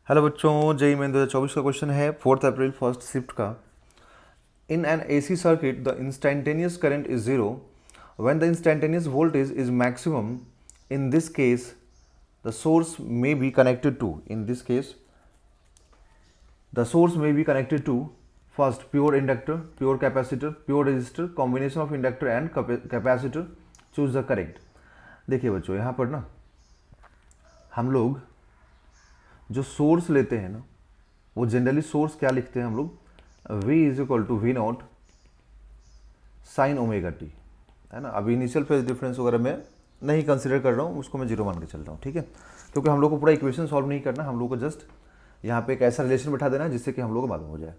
Hello बच्चों, JEE main 2024 का question है 4 अप्रैल फर्स्ट शिफ्ट का। In an AC circuit the instantaneous current is zero when the instantaneous voltage is maximum. In this case the source may be connected to first pure inductor, pure capacitor, pure resistor, combination of inductor and capacitor. Choose the correct. देखिए बच्चों, यहाँ पर ना हम लोग जो source लेते हैं ना, वो जनरली सोर्स क्या लिखते हैं हम लोग, V is equal to v not sine omega t, है ना। अभी इनिशियल फेज डिफरेंस वगैरह मैं नहीं कंसिडर कर रहा हूँ, उसको मैं जीरो मान के चल रहा हूँ, ठीक है। क्योंकि हम लोग को पूरा इक्वेशन सॉल्व नहीं करना, हम लोग को जस्ट यहाँ पे एक ऐसा रिलेशन बैठा देना है जिससे कि हम लोग को मालूम हो जाए,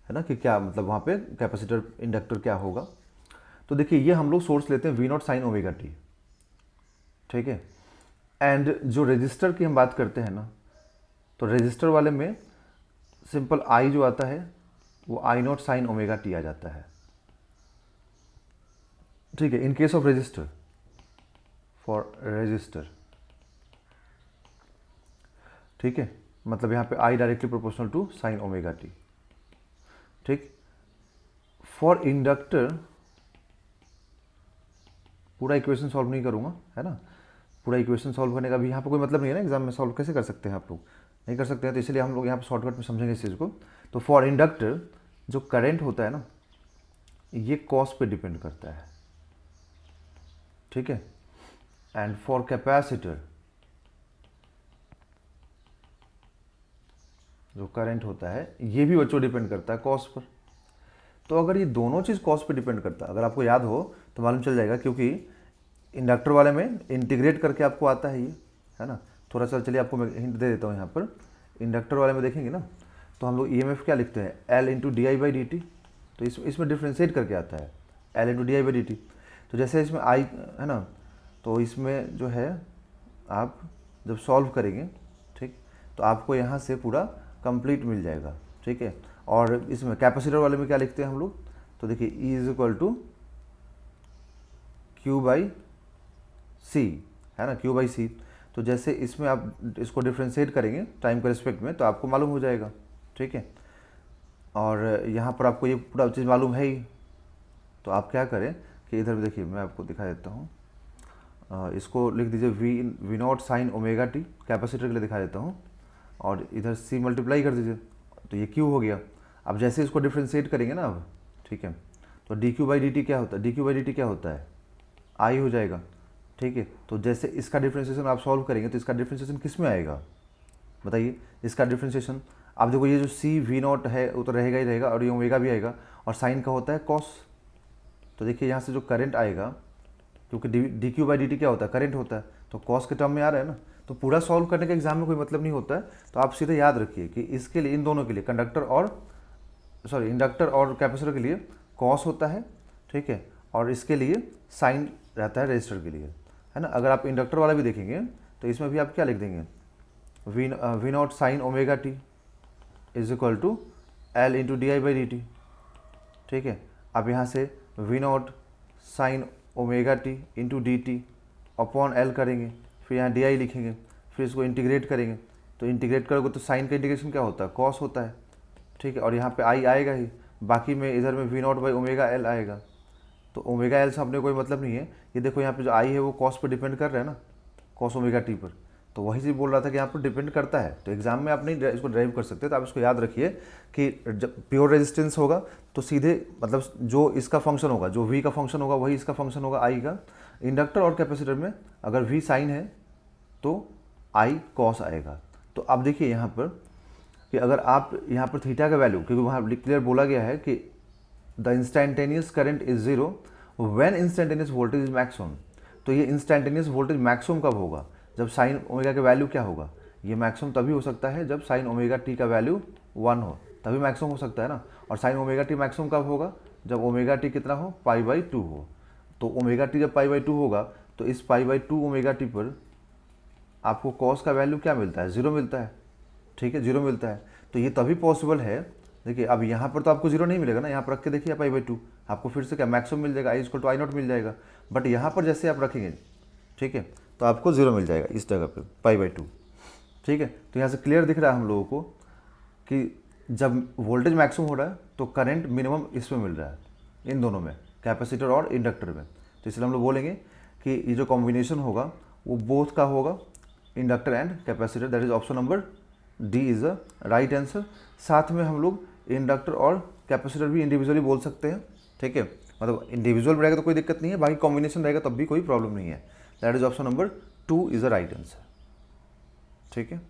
है ना, कि क्या मतलब वहाँ पे कैपेसिटर इंडक्टर क्या होगा। तो देखिए, ये हम लोग सोर्स लेते हैं v not sine omega t, ठीक है। एंड जो रजिस्टर की हम बात करते हैं ना, तो रजिस्टर वाले में सिंपल आई जो आता है वो I not sine omega t आ जाता है, ठीक है। In case of resistor, for resistor, ठीक है, मतलब यहाँ पे I directly proportional to sine omega t, ठीक। फॉर इंडक्टर पूरा इक्वेशन सॉल्व नहीं करूँगा, है ना। पूरा इक्वेशन सॉल्व करने का भी यहाँ पे कोई मतलब नहीं है ना, एग्जाम में सॉल्व कैसे कर सकते हैं आप लोग, नहीं कर सकते हैं। तो इसलिए हम लोग यहाँ पे शॉर्टकट में समझेंगे इस चीज़ को। तो फॉर इंडक्टर जो करंट होता है ना, ये कॉस पे डिपेंड करता है, ठीक है। एंड फॉर कैपेसिटर जो करंट होता है, ये भी बच्चों डिपेंड करता है कॉस पर। तो अगर ये दोनों चीज़ कॉस पे डिपेंड करता है, अगर आपको याद हो तो मालूम चल जाएगा, क्योंकि इंडक्टर वाले में इंटीग्रेट करके आपको आता है ये, है ना। थोड़ा सा चलिए आपको मैं हिंट दे देता हूँ। यहाँ पर इंडक्टर वाले में देखेंगे ना, तो हम लोग ईएमएफ क्या लिखते हैं, L into d i by d T. तो इसमें डिफ्रेंशिएट करके आता है L into d i by d T. तो जैसे इसमें आई है ना, तो इसमें जो है आप जब सॉल्व करेंगे, ठीक, तो आपको यहाँ से पूरा कंप्लीट मिल जाएगा, ठीक है। और इसमें कैपेसिटर वाले में क्या लिखते हैं हम लोग, तो देखिए E is equal to Q by C, है ना, क्यू बाई सी। तो जैसे इसमें आप इसको डिफ्रेंशिएट करेंगे टाइम के रिस्पेक्ट में, तो आपको मालूम हो जाएगा, ठीक है। और यहाँ पर आपको ये पूरा चीज़ मालूम है ही, तो आप क्या करें कि इधर भी देखिए, मैं आपको दिखा देता हूँ। इसको लिख दीजिए v not sine omega t, capacitor के लिए दिखा देता हूँ, और इधर सी मल्टीप्लाई कर दीजिए, तो ये क्यू हो गया। अब जैसे इसको डिफ्रेंशिएट करेंगे ना अब, ठीक है, तो D Q by d T क्या होता है, D Q by d T क्या होता है, आई हो जाएगा, ठीक है। तो जैसे इसका डिफ्रेंशिएशन आप सॉल्व करेंगे, तो इसका डिफ्रेंशिएशन किस में आएगा बताइए, इसका डिफ्रेंशिएशन। आप देखो, ये जो सी वी नॉट है वो तो रहेगा ही रहेगा, और ये ओमेगा भी आएगा, और साइन का होता है कॉस। तो देखिए यहाँ से जो करंट आएगा, क्योंकि D Q by d T क्या होता है, करंट होता है, तो कॉस के टर्म में आ रहा है ना। तो पूरा सॉल्व करने का एग्जाम में कोई मतलब नहीं होता है। तो आप सीधे याद रखिए कि इसके लिए, इन दोनों के लिए, इंडक्टर और कैपेसिटर के लिए कॉस होता है, ठीक है, और इसके लिए साइन रहता है रजिस्टर के लिए, है ना। अगर आप इंडक्टर वाला भी देखेंगे तो इसमें भी आप क्या लिख देंगे, v not sine omega t is equal to L into d i by d t, ठीक है। अब यहाँ से v not sine omega t into d t upon L करेंगे, फिर यहाँ डी आई लिखेंगे, फिर इसको इंटीग्रेट करेंगे। तो इंटीग्रेट करोगे तो साइन का इंटीग्रेशन क्या होता है, कॉस होता है, ठीक है। और यहाँ पे आई आएगा ही, बाकी में इधर में v not by omega L आएगा। तो ओमेगा एल से अपने कोई मतलब नहीं है। ये देखो यहाँ पे जो आई है वो कॉस पर डिपेंड कर रहा है ना, कॉस ओमेगा टी पर। तो वही चीज़ बोल रहा था कि यहाँ पर डिपेंड करता है। तो एग्जाम में आप नहीं इसको ड्राइव कर सकते, तो आप इसको याद रखिए कि जब प्योर रेजिस्टेंस होगा तो सीधे मतलब जो इसका फंक्शन होगा, जो वी का फंक्शन होगा वही इसका फंक्शन होगा आई का। इंडक्टर और कैपेसिटर में अगर वी साइन है तो आई कॉस आएगा। तो अब देखिए यहाँ पर कि अगर आप यहाँ पर थीटा का वैल्यू, क्योंकि वहाँ क्लियर बोला गया है कि the instantaneous current is zero when instantaneous voltage is maximum. तो ये इंस्टैंटेनियस वोल्टेज मैक्सिमम कब होगा, जब साइन ओमेगा का वैल्यू क्या होगा, ये मैक्सिमम तभी हो सकता है जब साइन ओमेगा टी का वैल्यू 1 हो, तभी मैक्सिमम हो सकता है ना। और साइन ओमेगा टी मैक्सिमम कब होगा, जब ओमेगा टी कितना हो, पाई बाई 2 हो। तो ओमेगा टी जब पाई बाई 2 होगा, तो इस पाई बाई 2 ओमेगा टी पर आपको कॉस का वैल्यू क्या मिलता है, जीरो मिलता है, ठीक है, जीरो मिलता है। तो ये तभी पॉसिबल है। देखिए अब यहाँ पर तो आपको जीरो नहीं मिलेगा ना, यहाँ पर रख के देखिए पाई बाई 2, आपको फिर से क्या मैक्सिमम मिल जाएगा, I equal to I not मिल जाएगा। बट यहाँ पर जैसे आप रखेंगे, ठीक है, तो आपको जीरो मिल जाएगा इस जगह पे पाई बाई 2। ठीक है, तो यहाँ से क्लियर दिख रहा है हम लोगों को कि जब वोल्टेज मैक्सिमम हो रहा है तो करंट मिनिमम इसमें मिल रहा है, इन दोनों में, कैपेसिटर और इंडक्टर में। तो इसलिए हम लोग बोलेंगे कि ये जो कॉम्बिनेशन होगा वो बोथ का होगा, inductor and capacitor, that is option number D is a right answer. साथ में हम लोग इंडक्टर और कैपेसिटर भी इंडिविजुअली बोल सकते हैं, ठीक है, मतलब इंडिविजुअल रहेगा तो कोई दिक्कत नहीं है, बाकी कॉम्बिनेशन रहेगा तब भी कोई प्रॉब्लम नहीं है। That is option number 2 is a right answer, ठीक है।